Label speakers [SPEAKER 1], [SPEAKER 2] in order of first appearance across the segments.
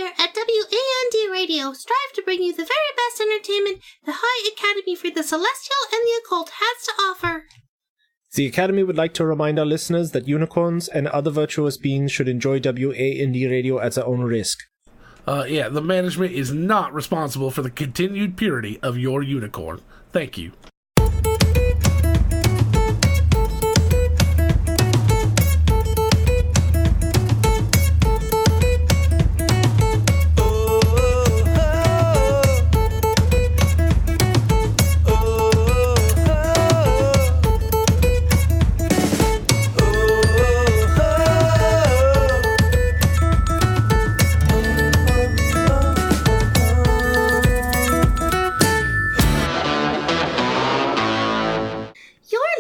[SPEAKER 1] here at WAND Radio strive to bring you the very best entertainment the High Academy for the Celestial and the Occult has to offer.
[SPEAKER 2] The Academy would like to remind our listeners that unicorns and other virtuous beings should enjoy WAND Radio at their own risk.
[SPEAKER 3] The management is not responsible for the continued purity of your unicorn. Thank you.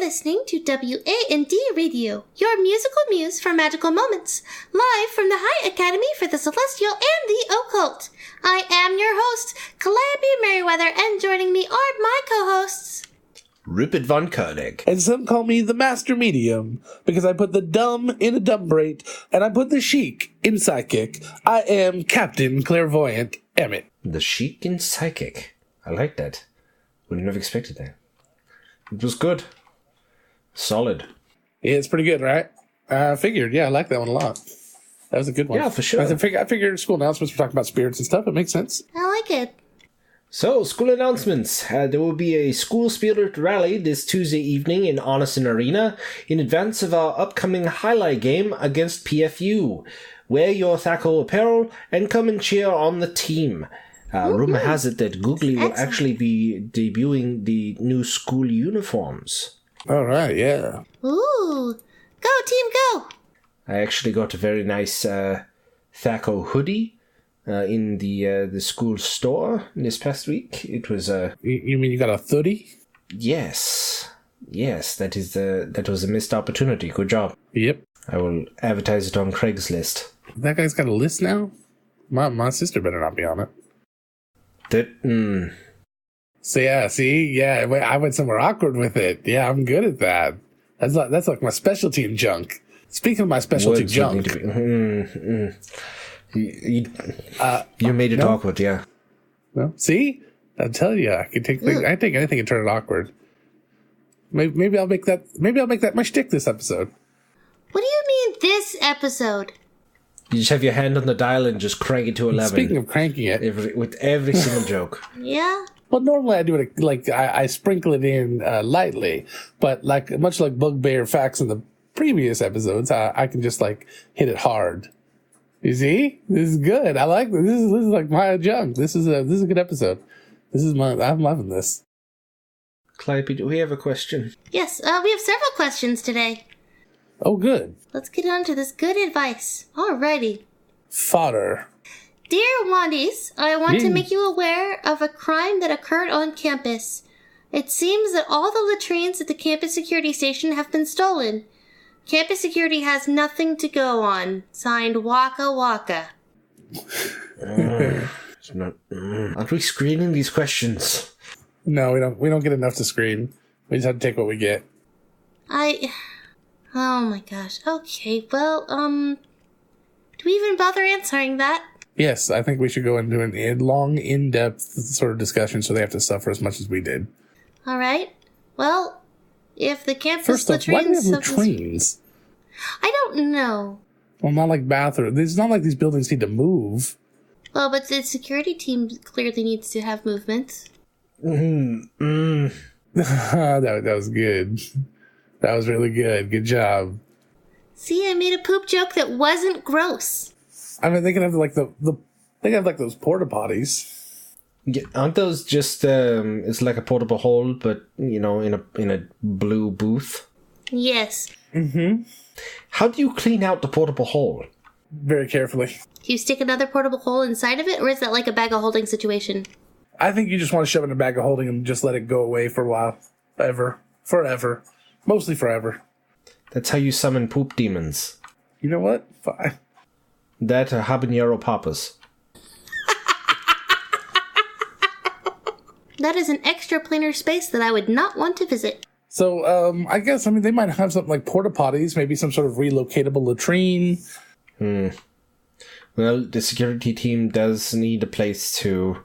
[SPEAKER 1] Listening to WAND Radio, your musical muse for magical moments, live from the High Academy for the Celestial and the Occult. I am your host, Calliope Merriweather, and joining me are my co-hosts,
[SPEAKER 2] Rupert Von Koenig.
[SPEAKER 3] And some call me the Master Medium, because I put the dumb in a dumbrate, and I put the chic in psychic. I am Captain Clairvoyant Emmett.
[SPEAKER 2] The chic in psychic. I like that. Wouldn't have expected that. It was good. Solid.
[SPEAKER 3] Yeah, it's pretty good, right? I figured. Yeah, I like that one a lot. That was a good one.
[SPEAKER 2] Yeah, for sure.
[SPEAKER 3] I figured school announcements were talking about spirits and stuff. It makes sense.
[SPEAKER 1] I like it.
[SPEAKER 2] So, school announcements. There will be a school spirit rally this Tuesday evening in Arneson Arena in advance of our upcoming highlight game against PFU. Wear your Thaco apparel and come and cheer on the team. Rumor has it that Googly will actually be debuting the new school uniforms.
[SPEAKER 3] All right, yeah.
[SPEAKER 1] Ooh. Go, team, go!
[SPEAKER 2] I actually got a very nice Thaco hoodie in the school store this past week. It was
[SPEAKER 3] You mean you got a hoodie?
[SPEAKER 2] Yes, that was a missed opportunity. Good job.
[SPEAKER 3] Yep.
[SPEAKER 2] I will advertise it on Craigslist.
[SPEAKER 3] That guy's got a list now? My sister better not be on it. So yeah, I went somewhere awkward with it. Yeah, I'm good at that. That's like my specialty in junk. Speaking of my specialty junk,
[SPEAKER 2] you made it awkward. Yeah.
[SPEAKER 3] Well, see, I tell you, I can take I take anything and turn it awkward. Maybe I'll make that my shtick this episode.
[SPEAKER 1] What do you mean this episode?
[SPEAKER 2] You just have your hand on the dial and just crank it to 11.
[SPEAKER 3] Speaking of cranking it,
[SPEAKER 2] with every single joke.
[SPEAKER 1] Yeah.
[SPEAKER 3] Well, normally I do it like I sprinkle it in lightly, but much like Bugbear Facts in the previous episodes, I can just hit it hard. You see, this is good. I like this. This is like my junk. This is a good episode. I'm loving this.
[SPEAKER 2] Calliope, do we have a question?
[SPEAKER 1] Yes, we have several questions today.
[SPEAKER 3] Oh, good.
[SPEAKER 1] Let's get on to this good advice. Alrighty.
[SPEAKER 3] Fodder.
[SPEAKER 1] Dear Wandies, I want to make you aware of a crime that occurred on campus. It seems that all the latrines at the campus security station have been stolen. Campus security has nothing to go on. Signed, Waka Waka.
[SPEAKER 2] Aren't we screening these questions?
[SPEAKER 3] No, we don't get enough to screen. We just have to take what we get.
[SPEAKER 1] Oh my gosh. Okay, well, do we even bother answering that?
[SPEAKER 3] Yes, I think we should go into a long, in-depth sort of discussion so they have to suffer as much as we did.
[SPEAKER 1] All right. Well, if the campus
[SPEAKER 3] First off, why do we have latrines?
[SPEAKER 1] I don't know.
[SPEAKER 3] Well, not like bathrooms. It's not like these buildings need to move.
[SPEAKER 1] Well, but the security team clearly needs to have movements.
[SPEAKER 3] That was good. That was really good. Good job.
[SPEAKER 1] See, I made a poop joke that wasn't gross.
[SPEAKER 3] I mean, they can have those porta potties.
[SPEAKER 2] Yeah, aren't those just it's like a portable hole, but in a blue booth?
[SPEAKER 1] Yes.
[SPEAKER 3] Mm-hmm.
[SPEAKER 2] How do you clean out the portable hole?
[SPEAKER 3] Very carefully.
[SPEAKER 1] Do you stick another portable hole inside of it, or is that like a bag of holding situation?
[SPEAKER 3] I think you just want to shove it in a bag of holding and just let it go away for a while. Forever. Mostly forever.
[SPEAKER 2] That's how you summon poop demons.
[SPEAKER 3] You know what? Fine.
[SPEAKER 2] That habanero papas.
[SPEAKER 1] That is an extraplanar space that I would not want to visit.
[SPEAKER 3] So, I guess, they might have something like porta potties, maybe some sort of relocatable latrine.
[SPEAKER 2] Well, the security team does need a place to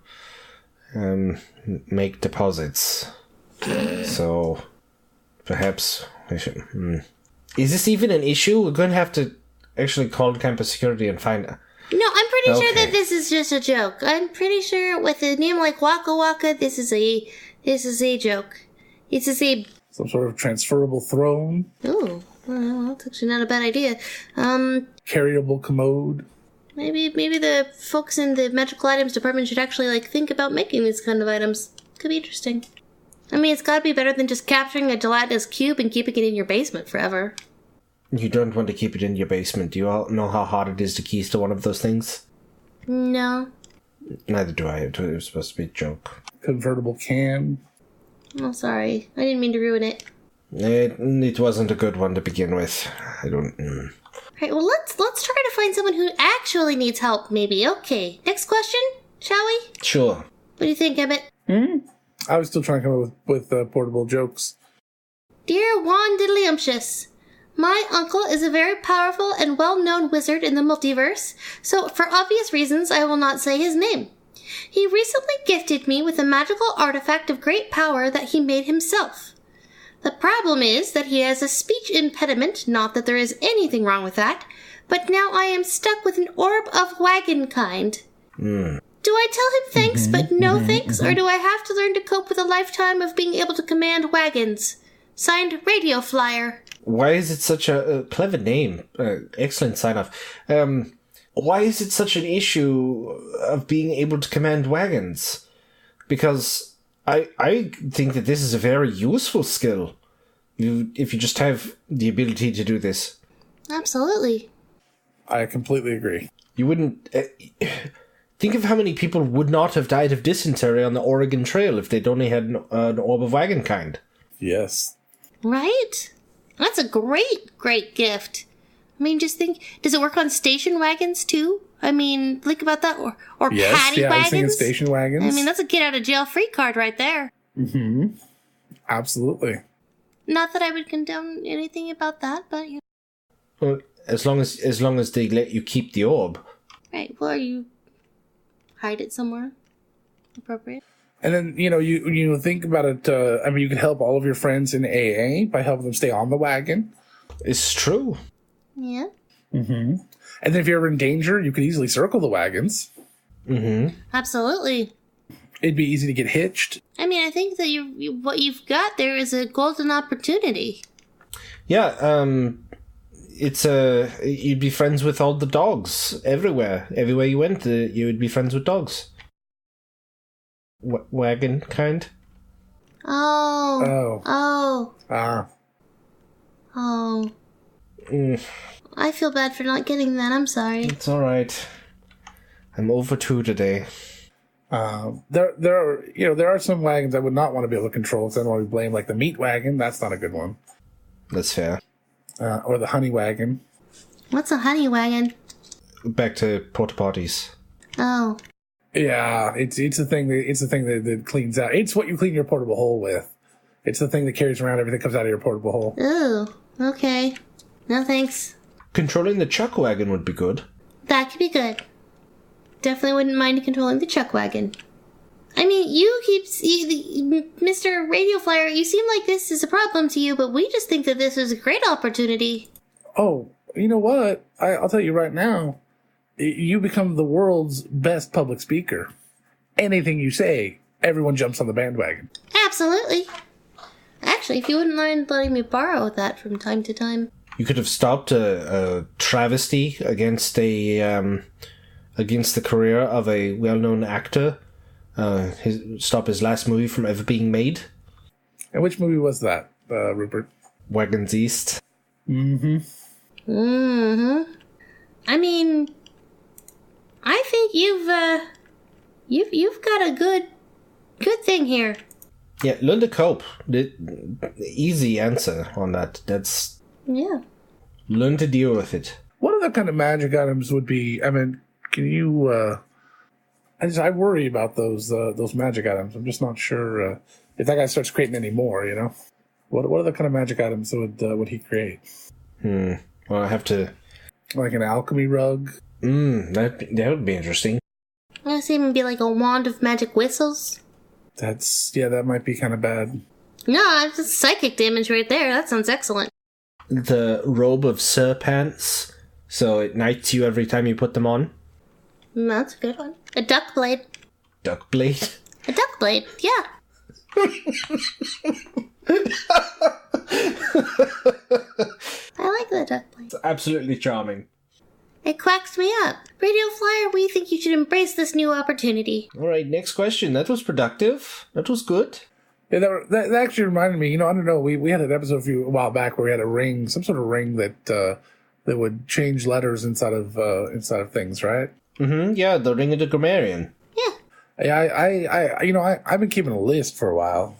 [SPEAKER 2] make deposits. So, perhaps we should... Is this even an issue? We're going to have to actually call campus security and find...
[SPEAKER 1] No, I'm pretty sure that this is just a joke. I'm pretty sure with a name like Wakwakward, this is a joke. This is a...
[SPEAKER 3] Some sort of transferable throne.
[SPEAKER 1] Ooh, well, that's actually not a bad idea.
[SPEAKER 3] Carryable commode.
[SPEAKER 1] Maybe the folks in the magical items department should actually, think about making these kind of items. Could be interesting. I mean, it's gotta be better than just capturing a gelatinous cube and keeping it in your basement forever.
[SPEAKER 2] You don't want to keep it in your basement. Do you all know how hard it is to keystone one of those things?
[SPEAKER 1] No.
[SPEAKER 2] Neither do I. It was supposed to be a joke.
[SPEAKER 3] Convertible can.
[SPEAKER 1] Oh, sorry. I didn't mean to ruin it.
[SPEAKER 2] It wasn't a good one to begin with. I don't...
[SPEAKER 1] Alright, well, let's try to find someone who actually needs help, maybe. Okay, next question, shall we?
[SPEAKER 2] Sure.
[SPEAKER 1] What do you think, Emmett?
[SPEAKER 3] I was still trying to come up with portable jokes.
[SPEAKER 1] Dear Juan Diddlyumptious, my uncle is a very powerful and well-known wizard in the multiverse, so for obvious reasons I will not say his name. He recently gifted me with a magical artifact of great power that he made himself. The problem is that he has a speech impediment, not that there is anything wrong with that, but now I am stuck with an orb of wagon kind. Do I tell him thanks but no thanks, or do I have to learn to cope with a lifetime of being able to command wagons? Signed, Radio Flyer.
[SPEAKER 2] Why is it such a clever name? Excellent sign-off. Why is it such an issue of being able to command wagons? Because I think that this is a very useful skill. If you just have the ability to do this.
[SPEAKER 1] Absolutely.
[SPEAKER 3] I completely agree.
[SPEAKER 2] You wouldn't... think of how many people would not have died of dysentery on the Oregon Trail if they'd only had an orb of wagon kind.
[SPEAKER 3] Yes.
[SPEAKER 1] Right? That's a great gift. I mean, just think, does it work on station wagons too? I mean, think about that. Or
[SPEAKER 3] yes,
[SPEAKER 1] paddy wagons?
[SPEAKER 3] I was thinking station wagons.
[SPEAKER 1] I mean, that's a get out of jail free card right there.
[SPEAKER 3] Absolutely.
[SPEAKER 1] Not that I would condone anything about that, but
[SPEAKER 2] Well, as long as they let you keep the orb.
[SPEAKER 1] Right, well, you hide it somewhere appropriate.
[SPEAKER 3] And then, you think about it, you could help all of your friends in AA by helping them stay on the wagon.
[SPEAKER 2] It's true.
[SPEAKER 1] Yeah.
[SPEAKER 3] And then if you're ever in danger, you could easily circle the wagons.
[SPEAKER 1] Absolutely.
[SPEAKER 3] It'd be easy to get hitched.
[SPEAKER 1] I mean, I think that what you've got there is a golden opportunity.
[SPEAKER 2] Yeah, you'd be friends with all the dogs everywhere. Everywhere you went, you would be friends with dogs. Wagon kind.
[SPEAKER 1] Oh.
[SPEAKER 3] Ah.
[SPEAKER 1] Oh. I feel bad for not getting that. I'm sorry.
[SPEAKER 2] It's all right. I'm over 2 today.
[SPEAKER 3] There are some wagons I would not want to be able to control because I don't want to be blamed, like the meat wagon. That's not a good one.
[SPEAKER 2] That's fair.
[SPEAKER 3] Or the honey wagon.
[SPEAKER 1] What's a honey wagon?
[SPEAKER 2] Back to porta potties.
[SPEAKER 1] Oh.
[SPEAKER 3] Yeah, it's the thing that cleans out. It's what you clean your portable hole with. It's the thing that carries around everything that comes out of your portable hole.
[SPEAKER 1] Ooh. Okay. No thanks.
[SPEAKER 2] Controlling the chuck wagon would be good.
[SPEAKER 1] That could be good. Definitely wouldn't mind controlling the chuck wagon. I mean, Mr. Radio Flyer, you seem like this is a problem to you, but we just think that this is a great opportunity.
[SPEAKER 3] Oh, you know what? I'll tell you right now. You become the world's best public speaker. Anything you say, everyone jumps on the bandwagon.
[SPEAKER 1] Absolutely. Actually, if you wouldn't mind letting me borrow that from time to time.
[SPEAKER 2] You could have stopped a travesty against the career of a well-known actor. Stop his last movie from ever being made.
[SPEAKER 3] And which movie was that, Rupert?
[SPEAKER 2] Wagons East.
[SPEAKER 3] Mm-hmm.
[SPEAKER 1] Mm-hmm. I mean, I think you've got a good thing here.
[SPEAKER 2] Yeah, learn to cope. The easy answer on that. That's...
[SPEAKER 1] Yeah.
[SPEAKER 2] Learn to deal with it.
[SPEAKER 3] What other kind of magic items would be... I mean, can you... I worry about those magic items. I'm just not sure if that guy starts creating any more, you know? What other kind of magic items would he create?
[SPEAKER 2] Well, I have to...
[SPEAKER 3] Like an alchemy rug?
[SPEAKER 2] That would be interesting.
[SPEAKER 1] This even be like a wand of magic whistles.
[SPEAKER 3] That might be kind of bad.
[SPEAKER 1] No, it's just psychic damage right there. That sounds excellent.
[SPEAKER 2] The robe of serpents, so it knights you every time you put them on.
[SPEAKER 1] That's a good one. A duck blade.
[SPEAKER 2] Duck blade?
[SPEAKER 1] A duck blade, yeah. I like the duck blade.
[SPEAKER 2] It's absolutely charming.
[SPEAKER 1] It quacks me up. Radio Flyer, we think you should embrace this new opportunity.
[SPEAKER 2] All right, next question. That was productive. That was good.
[SPEAKER 3] Yeah, that actually reminded me. I don't know. We had an episode a while back where we had a ring, some sort of ring that would change letters inside of things, right?
[SPEAKER 2] Mm-hmm. Yeah, the Ring of the Grammarian.
[SPEAKER 3] Yeah, I've been keeping a list for a while,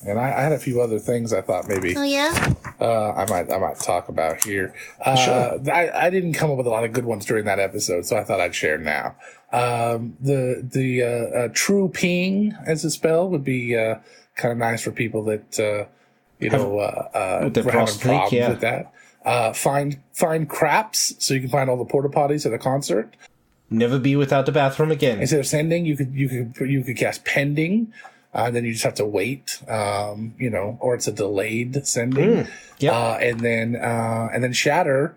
[SPEAKER 3] and I had a few other things I thought maybe.
[SPEAKER 1] Oh yeah.
[SPEAKER 3] I might talk about here.
[SPEAKER 2] Sure.
[SPEAKER 3] I didn't come up with a lot of good ones during that episode, so I thought I'd share now. The true ping as a spell would be kind of nice for people that
[SPEAKER 2] with
[SPEAKER 3] having problems with that. Find craps so you can find all the porta potties at a concert.
[SPEAKER 2] Never be without the bathroom again.
[SPEAKER 3] Instead of sending, you could cast pending. Then you just have to wait, or it's a delayed sending.
[SPEAKER 2] Yep.
[SPEAKER 3] And then shatter,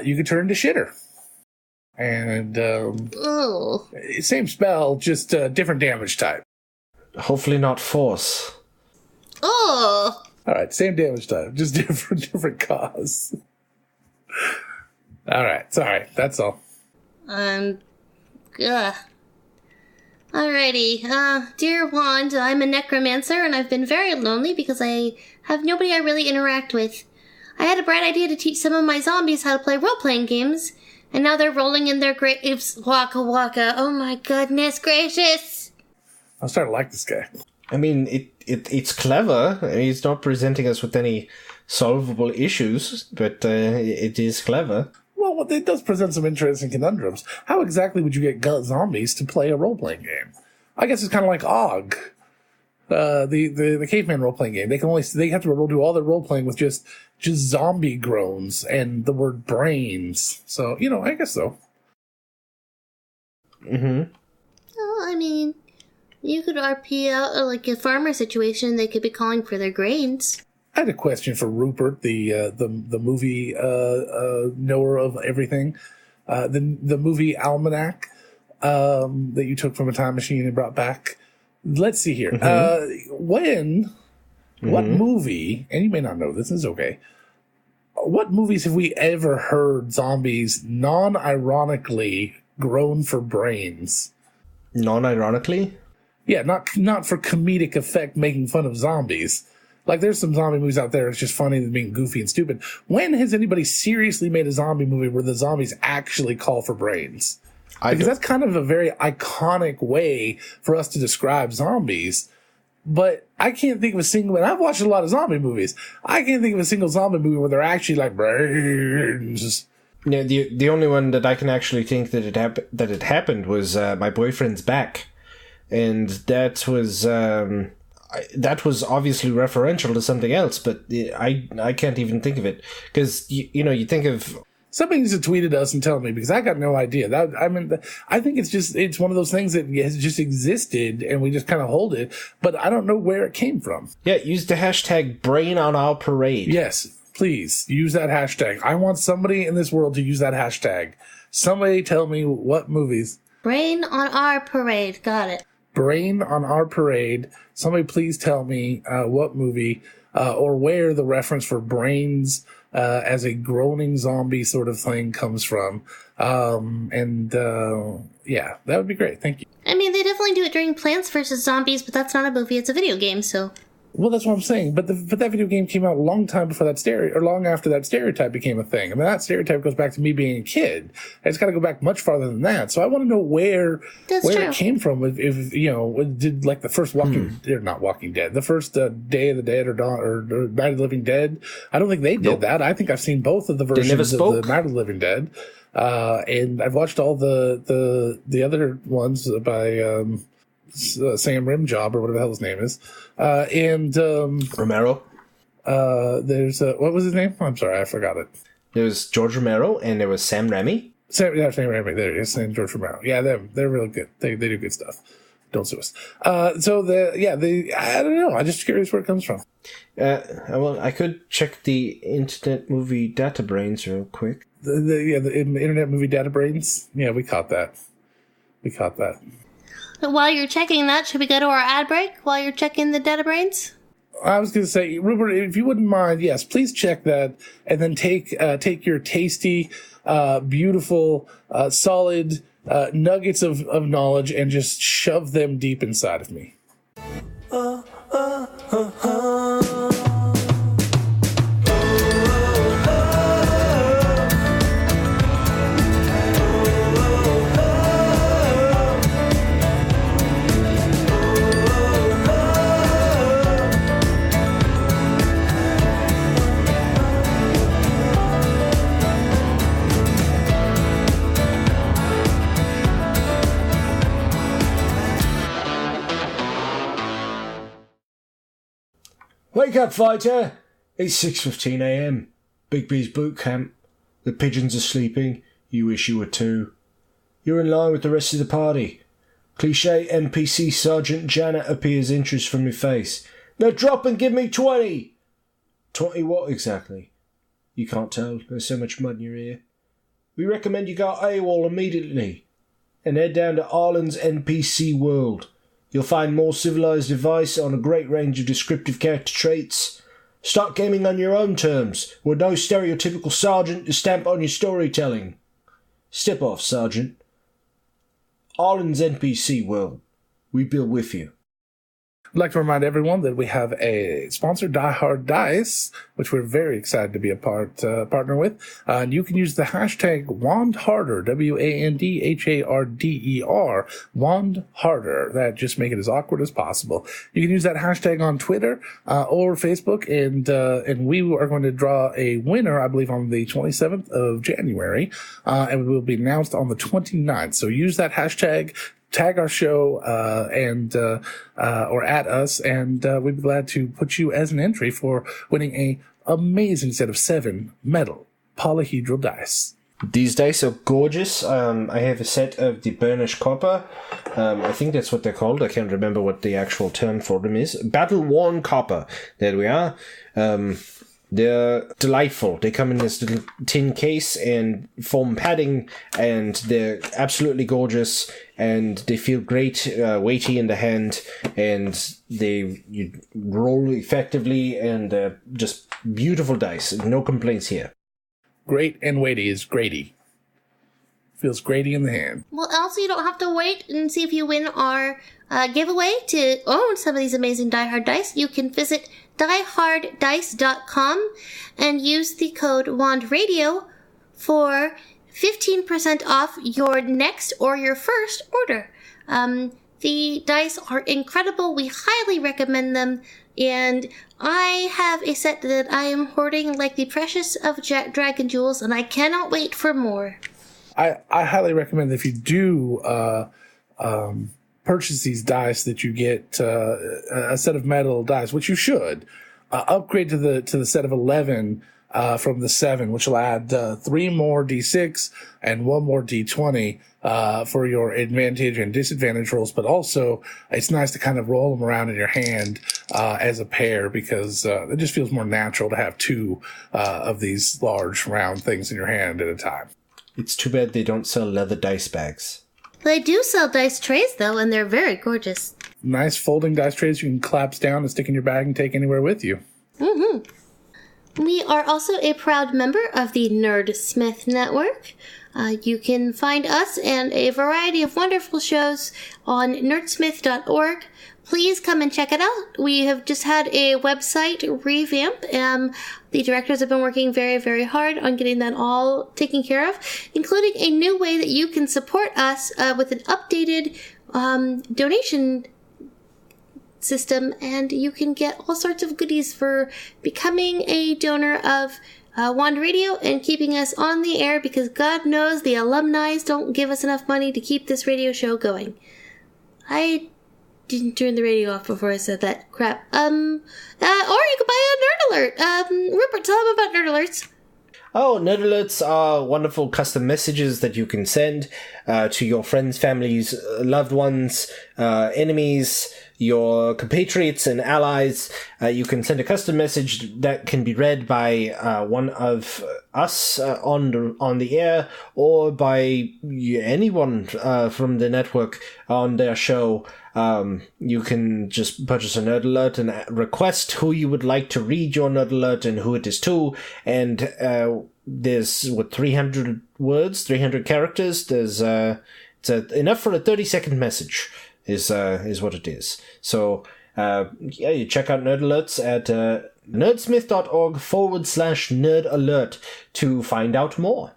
[SPEAKER 3] you could turn into shitter. And same spell, just different damage type.
[SPEAKER 2] Hopefully not force.
[SPEAKER 1] Oh.
[SPEAKER 3] All right, same damage type, just different cause. All right, sorry, that's all.
[SPEAKER 1] Alrighty. Dear Wand, I'm a necromancer and I've been very lonely because I have nobody I really interact with. I had a bright idea to teach some of my zombies how to play role-playing games, and now they're rolling in their graves. Waka waka. Oh my goodness gracious.
[SPEAKER 3] I'm starting to like this guy.
[SPEAKER 2] I mean, it's clever. I mean, it's not presenting us with any solvable issues, but it is clever.
[SPEAKER 3] Well, it does present some interesting conundrums. How exactly would you get zombies to play a role-playing game? I guess it's kind of like Og, the caveman role-playing game. They have to do all their role-playing with just zombie groans and the word brains. So, I guess so.
[SPEAKER 2] Mm-hmm.
[SPEAKER 1] Oh, I mean, you could RP out like a farmer situation. They could be calling for their grains.
[SPEAKER 3] I had a question for Rupert, the movie knower of everything, the movie almanac that you took from a time machine and brought back. Let's see here. What movie? And you may not know this. Is okay. What movies have we ever heard zombies non-ironically groan for brains?
[SPEAKER 2] Non-ironically?
[SPEAKER 3] Yeah, not for comedic effect, making fun of zombies. Like, there's some zombie movies out there. It's just funny and being goofy and stupid. When has anybody seriously made a zombie movie where the zombies actually call for brains? Because that's kind of a very iconic way for us to describe zombies. But I can't think of a single, and I've watched a lot of zombie movies. I can't think of a single zombie movie where they're actually like brains.
[SPEAKER 2] Yeah, the only one that I can actually think that it happened was My Boyfriend's Back. And that was obviously referential to something else, but I can't even think of it. Because, you think of...
[SPEAKER 3] Somebody needs to tweet at us and tell me, because I got no idea. I think it's one of those things that has just existed, and we just kind of hold it, but I don't know where it came from.
[SPEAKER 2] Yeah, use the hashtag Brain on Our Parade.
[SPEAKER 3] Yes, please, use that hashtag. I want somebody in this world to use that hashtag. Somebody tell me what movies.
[SPEAKER 1] Brain on Our Parade. Got it.
[SPEAKER 3] Brain on Our Parade. Somebody please tell me what movie or where the reference for brains as a groaning zombie sort of thing comes from. Yeah, that would be great. Thank you.
[SPEAKER 1] I mean, they definitely do it during Plants vs. Zombies, but that's not a movie, it's a video game, so...
[SPEAKER 3] Well, that's what I'm saying. But that video game came out a long time before long after that stereotype became a thing. I mean, that stereotype goes back to me being a kid. It's got to go back much farther than that. So I want to know where it came from. If did like the first not Walking Dead, the first Day of the Dead or Night of the Living Dead. I don't think they did that. I think I've seen both of the versions of the Night of the Living Dead, and I've watched all the other ones by. Sam Rimjob or whatever the hell his name is, and
[SPEAKER 2] Romero.
[SPEAKER 3] There's what was his name? I'm sorry, I forgot it.
[SPEAKER 2] There was George Romero and there was Sam Raimi.
[SPEAKER 3] Sam Raimi, there it is, and George Romero. Yeah, they're really good. They do good stuff. Don't sue us. I don't know. I'm just curious where it comes from.
[SPEAKER 2] Well, I could check the Internet Movie Data Brains real quick.
[SPEAKER 3] The Internet Movie Data Brains. Yeah, we caught that.
[SPEAKER 1] But while you're checking that, should we go to our ad break while you're checking the data brains?
[SPEAKER 3] I was going to say, Rupert, if you wouldn't mind, yes, please check that, and then take your tasty, beautiful, solid nuggets of knowledge and just shove them deep inside of me.
[SPEAKER 2] Wake up, fighter! It's 6:15 a.m. Big B's boot camp. The pigeons are sleeping. You wish you were too. You're in line with the rest of the party. Cliché NPC Sergeant Janet appears interest from your face. Now drop and give me 20! 20 what exactly? You can't tell. There's so much mud in your ear. We recommend you go AWOL immediately and head down to Arlen's NPC world. You'll find more civilized advice on a great range of descriptive character traits. Start gaming on your own terms, with no stereotypical sergeant to stamp on your storytelling. Step off, Sergeant. Arlen's NPC world. We build with you.
[SPEAKER 3] I'd like to remind everyone that we have a sponsor, Die Hard Dice, which we're very excited to be a partner with. And you can use the hashtag WandHarder, WandHarder, WandHarder. That just make it as awkward as possible. You can use that hashtag on Twitter or Facebook, and we are going to draw a winner, I believe, on the 27th of January, and it will be announced on the 29th. So use that hashtag. Tag our show or at us, and we'd be glad to put you as an entry for winning a amazing set of 7 metal polyhedral dice.
[SPEAKER 2] These dice are gorgeous. I have a set of the burnished copper. I think that's what they're called. I can't remember what the actual term for them is. Battle-worn copper. There we are. They're delightful. They come in this little tin case and foam padding, and they're absolutely gorgeous, and they feel great, weighty in the hand, and you roll effectively, and just beautiful dice. No complaints here.
[SPEAKER 3] Great and weighty is Grady. Feels Grady in the hand.
[SPEAKER 1] Well, also, you don't have to wait and see if you win our giveaway to own some of these amazing Die Hard dice. You can visit dieharddice.com and use the code WandRadio for 15% off your next or your first order. The dice are incredible. We highly recommend them. And I have a set that I am hoarding like the precious of dragon jewels, and I cannot wait for more.
[SPEAKER 3] I highly recommend that if you do purchase these dice, that you get a set of metal dice, which you should. Upgrade to the set of 11 from the 7, which will add 3 more D6 and 1 more D20 for your advantage and disadvantage rolls. But also, it's nice to kind of roll them around in your hand as a pair, because it just feels more natural to have 2 of these large round things in your hand at a time.
[SPEAKER 2] It's too bad they don't sell leather dice bags.
[SPEAKER 1] They do sell dice trays, though, and they're very gorgeous.
[SPEAKER 3] Nice folding dice trays you can collapse down and stick in your bag and take anywhere with you.
[SPEAKER 1] Mm-hmm. We are also a proud member of the Nerdsmith Network. You can find us and a variety of wonderful shows on nerdsmith.org. Please come and check it out. We have just had a website revamp. The directors have been working very, very hard on getting that all taken care of, including a new way that you can support us with an updated donation system, and you can get all sorts of goodies for becoming a donor of Wand Radio and keeping us on the air, because God knows the alumni don't give us enough money to keep this radio show going. I didn't turn the radio off before I said that crap. Or you could buy a Nerd Alert. Rupert, tell them about Nerd Alerts.
[SPEAKER 2] Oh, nerd alerts are wonderful custom messages that you can send to your friends, families, loved ones, enemies, your compatriots and allies. You can send a custom message that can be read by one of us on the air, or by anyone from the network on their show. You can just purchase a nerd alert and request who you would like to read your nerd alert and who it is to. And there's 300 words, 300 characters. There's it's enough for a 30-second message. Is what it is. So you check out nerd alerts at nerdsmith.org/nerd alert to find out more.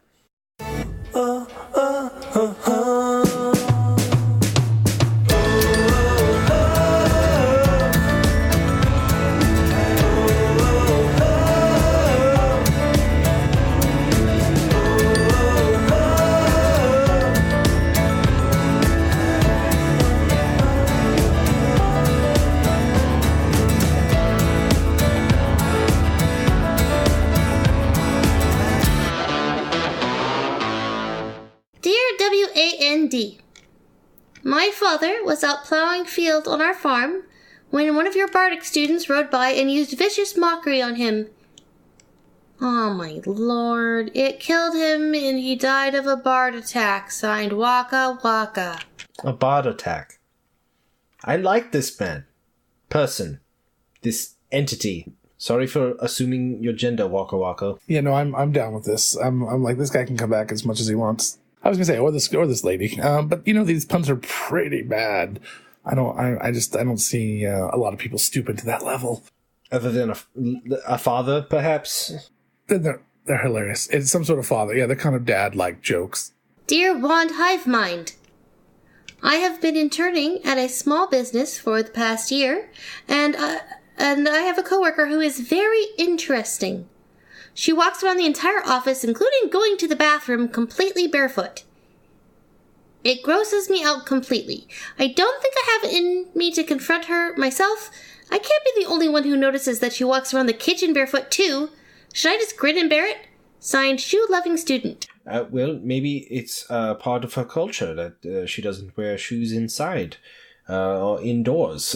[SPEAKER 1] WAND. My father was out plowing field on our farm when one of your bardic students rode by and used vicious mockery on him. Oh my lord, it killed him and he died of a bard attack. Signed, Waka Waka.
[SPEAKER 2] A bard attack. I like this person, this entity. Sorry for assuming your gender, Waka Waka.
[SPEAKER 3] Yeah, no, I'm down with this. I'm like, this guy can come back as much as he wants. I was gonna say, or this lady, but these puns are pretty bad. I don't see a lot of people stooping to that level.
[SPEAKER 2] Other than a father, perhaps.
[SPEAKER 3] They're hilarious. It's some sort of father. Yeah, they're kind of dad-like jokes.
[SPEAKER 1] Dear Wand Hive Mind, I have been interning at a small business for the past year, and I have a coworker who is very interesting. She walks around the entire office, including going to the bathroom, completely barefoot. It grosses me out completely. I don't think I have it in me to confront her myself. I can't be the only one who notices that she walks around the kitchen barefoot, too. Should I just grin and bear it? Signed, shoe-loving student.
[SPEAKER 2] Well, maybe it's part of her culture that she doesn't wear shoes inside or indoors.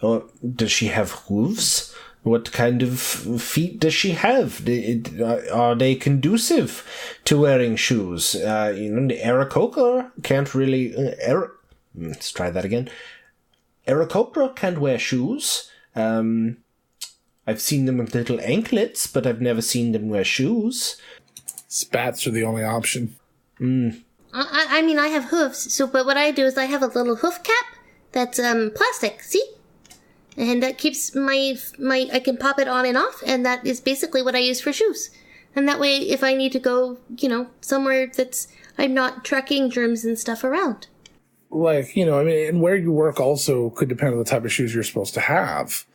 [SPEAKER 2] Or does she have hooves? What kind of feet does she have? Are they conducive to wearing shoes? The Aarakocra can't really... let's try that again. Aarakocra can't wear shoes. I've seen them with little anklets, but I've never seen them wear shoes.
[SPEAKER 3] Spats are the only option.
[SPEAKER 1] I mean, I have hooves, but what I do is I have a little hoof cap that's plastic, see? And that keeps my I can pop it on and off, and that is basically what I use for shoes. And that way, if I need to go, somewhere I'm not tracking germs and stuff around.
[SPEAKER 3] Like, and where you work also could depend on the type of shoes you're supposed to have.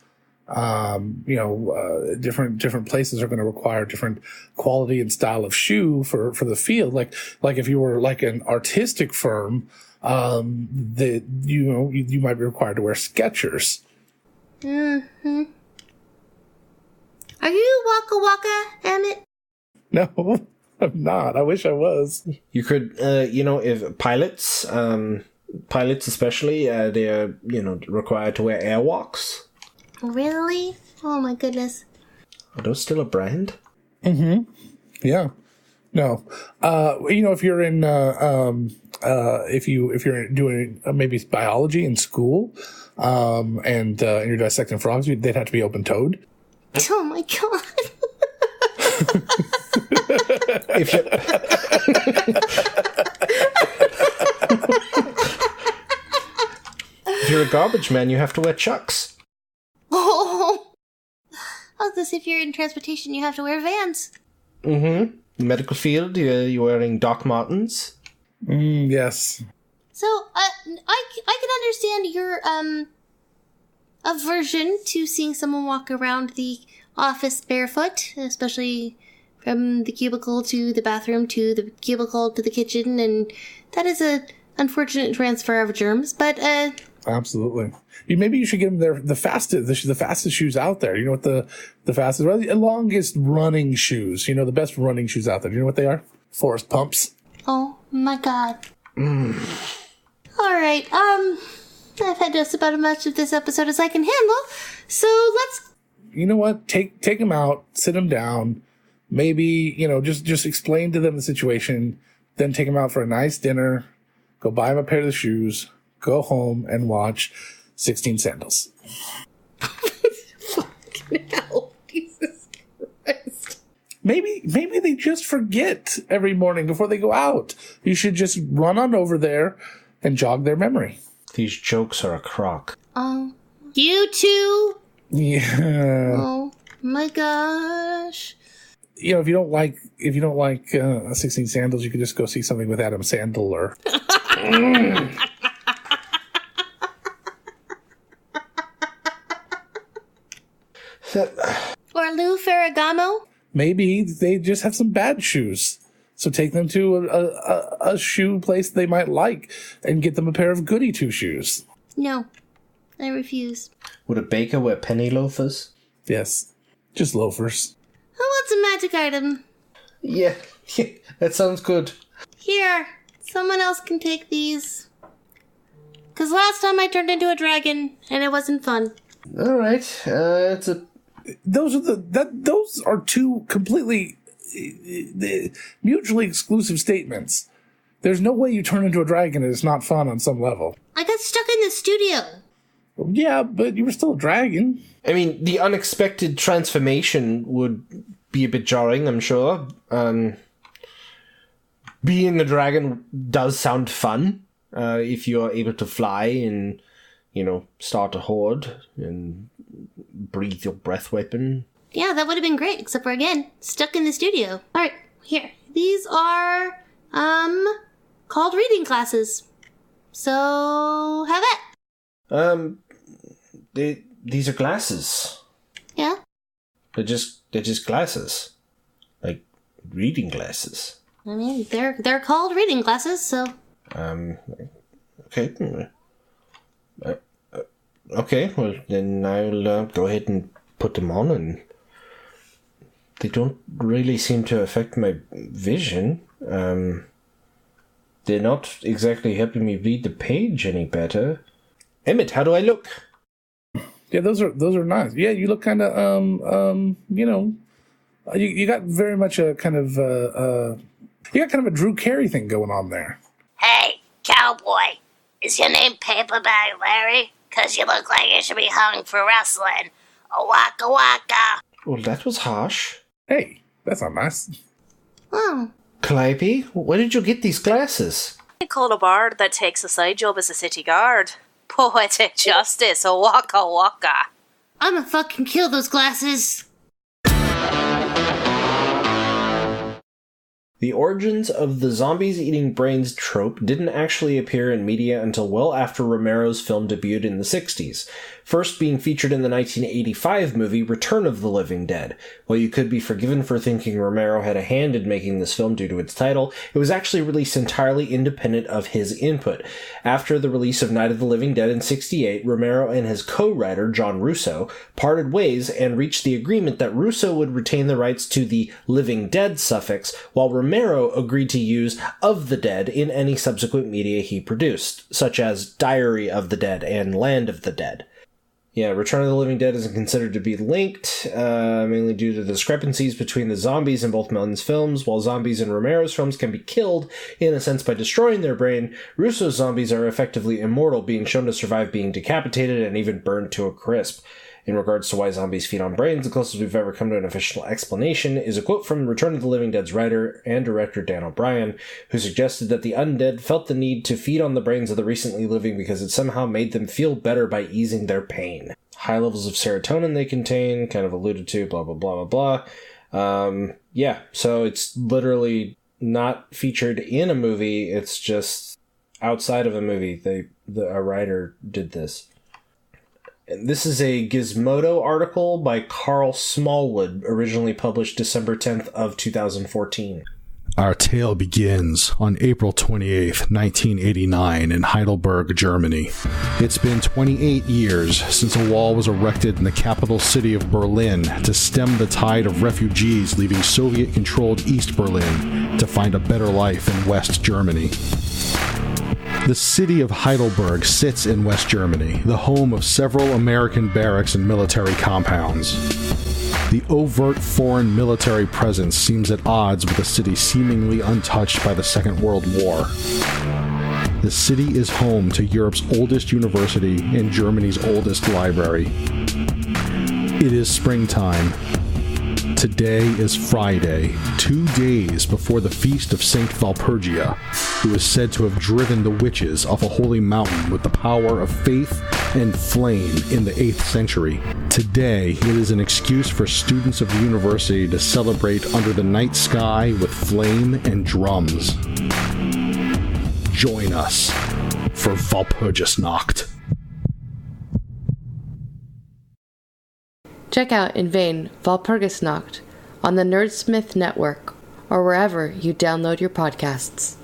[SPEAKER 3] Different places are going to require different quality and style of shoe for the field. Like if you were like an artistic firm, you might be required to wear Skechers.
[SPEAKER 1] Mm-hmm. Are you Waka Waka, Emmett?
[SPEAKER 3] No, I'm not. I wish I was.
[SPEAKER 2] You could, if pilots especially, they're, required to wear airwalks.
[SPEAKER 1] Really? Oh my goodness.
[SPEAKER 2] Are those still a brand?
[SPEAKER 3] Mm-hmm. Yeah. No. If you're in, if you're doing maybe biology in school, and you're dissecting frogs, they'd have to be open-toed.
[SPEAKER 1] Oh my god.
[SPEAKER 2] If you're a garbage man, you have to wear Chucks.
[SPEAKER 1] Oh. As if you're in transportation, you have to wear Vans.
[SPEAKER 2] Mm-hmm. Medical field, you're wearing Doc Martens.
[SPEAKER 3] Yes.
[SPEAKER 1] So, I can understand your, aversion to seeing someone walk around the office barefoot, especially from the cubicle to the bathroom to the cubicle to the kitchen, and that is a unfortunate transfer of germs, but,
[SPEAKER 3] Absolutely. Maybe you should give them the fastest shoes out there. You know what the fastest, longest running shoes. You know, the best running shoes out there. Do you know what they are? Forest Pumps.
[SPEAKER 1] Oh my god. All right. I've had just about as much of this episode as I can handle. So let's.
[SPEAKER 3] You know what? Take them out. Sit them down. Maybe just explain to them the situation. Then take them out for a nice dinner. Go buy them a pair of the shoes. Go home and watch 16 Sandals.
[SPEAKER 1] Fucking hell. Jesus Christ.
[SPEAKER 3] Maybe they just forget every morning before they go out. You should just run on over there and jog their memory.
[SPEAKER 2] These jokes are a crock.
[SPEAKER 1] You too?
[SPEAKER 3] Yeah.
[SPEAKER 1] Oh my gosh.
[SPEAKER 3] If you don't like 16 Sandals, you could just go see something with Adam Sandler.
[SPEAKER 1] Or Lou Ferragamo?
[SPEAKER 3] Maybe they just have some bad shoes. So take them to a shoe place they might like and get them a pair of goody two shoes.
[SPEAKER 1] No, I refuse.
[SPEAKER 2] Would a baker wear penny loafers?
[SPEAKER 3] Yes, just loafers.
[SPEAKER 1] Who wants a magic item?
[SPEAKER 2] Yeah, that sounds good.
[SPEAKER 1] Here, someone else can take these. 'Cause last time I turned into a dragon and it wasn't fun.
[SPEAKER 2] All right,
[SPEAKER 3] Those are two completely mutually exclusive statements. There's no way you turn into a dragon and it's not fun on some level.
[SPEAKER 1] I got stuck in the studio.
[SPEAKER 3] Yeah, but you were still a dragon.
[SPEAKER 2] I mean, the unexpected transformation would be a bit jarring, I'm sure. Being a dragon does sound fun, if you are able to fly and, start a horde and breathe your breath weapon.
[SPEAKER 1] Yeah, that would have been great, except for, again, stuck in the studio. Alright, here. These are, called reading glasses. So, have it.
[SPEAKER 2] These are glasses.
[SPEAKER 1] Yeah?
[SPEAKER 2] They're just glasses. Like, reading glasses.
[SPEAKER 1] I mean, they're called reading glasses, so...
[SPEAKER 2] Okay. Okay, well, then I'll go ahead and put them on, and they don't really seem to affect my vision. They're not exactly helping me read the page any better. Emmett, how do I look?
[SPEAKER 3] Yeah, those are nice. Yeah, you look kind of you got very much a kind of you got kind of a Drew Carey thing going on there.
[SPEAKER 4] Hey, cowboy, is your name Paperback Larry? 'Cause you look like you should be hung for wrestling. A waka waka.
[SPEAKER 2] Well, that was harsh.
[SPEAKER 3] Hey, that's not nice.
[SPEAKER 1] Oh.
[SPEAKER 2] Calliope, where did you get these glasses?
[SPEAKER 5] I call a bard that takes a side job as a city guard. Poetic justice, a waka waka.
[SPEAKER 1] I'ma fucking kill those glasses.
[SPEAKER 2] The origins of the zombies eating brains trope didn't actually appear in media until well after Romero's film debuted in the 60s, first being featured in the 1985 movie Return of the Living Dead. While you could be forgiven for thinking Romero had a hand in making this film due to its title, it was actually released entirely independent of his input. After the release of Night of the Living Dead in 1968, Romero and his co-writer, John Russo, parted ways and reached the agreement that Russo would retain the rights to the Living Dead suffix, while Romero agreed to use Of the Dead in any subsequent media he produced, such as Diary of the Dead and Land of the Dead. Yeah, Return of the Living Dead isn't considered to be linked, mainly due to the discrepancies between the zombies in both Melton's films. While zombies in Romero's films can be killed, in a sense, by destroying their brain, Russo's zombies are effectively immortal, being shown to survive being decapitated and even burned to a crisp. In regards to why zombies feed on brains, the closest we've ever come to an official explanation is a quote from Return of the Living Dead's writer and director Dan O'Brien, who suggested that the undead felt the need to feed on the brains of the recently living because it somehow made them feel better by easing their pain. High levels of serotonin they contain, kind of alluded to, blah, blah, blah, blah, blah. Yeah, so it's literally not featured in a movie, it's just outside of a movie. A writer did this. This is a Gizmodo article by Carl Smallwood, originally published December 10th of 2014.
[SPEAKER 6] Our tale begins on April 28th, 1989 in Heidelberg, Germany. It's been 28 years since a wall was erected in the capital city of Berlin to stem the tide of refugees leaving Soviet-controlled East Berlin to find a better life in West Germany. The city of Heidelberg sits in West Germany, the home of several American barracks and military compounds. The overt foreign military presence seems at odds with a city seemingly untouched by the Second World War. The city is home to Europe's oldest university and Germany's oldest library. It is springtime. Today is Friday, 2 days before the feast of Saint Valpurgia, who is said to have driven the witches off a holy mountain with the power of faith and flame in the 8th century. Today, it is an excuse for students of the university to celebrate under the night sky with flame and drums. Join us for Walpurgisnacht.
[SPEAKER 7] Check out In Vain Walpurgisnacht on the Nerdsmith Network or wherever you download your podcasts.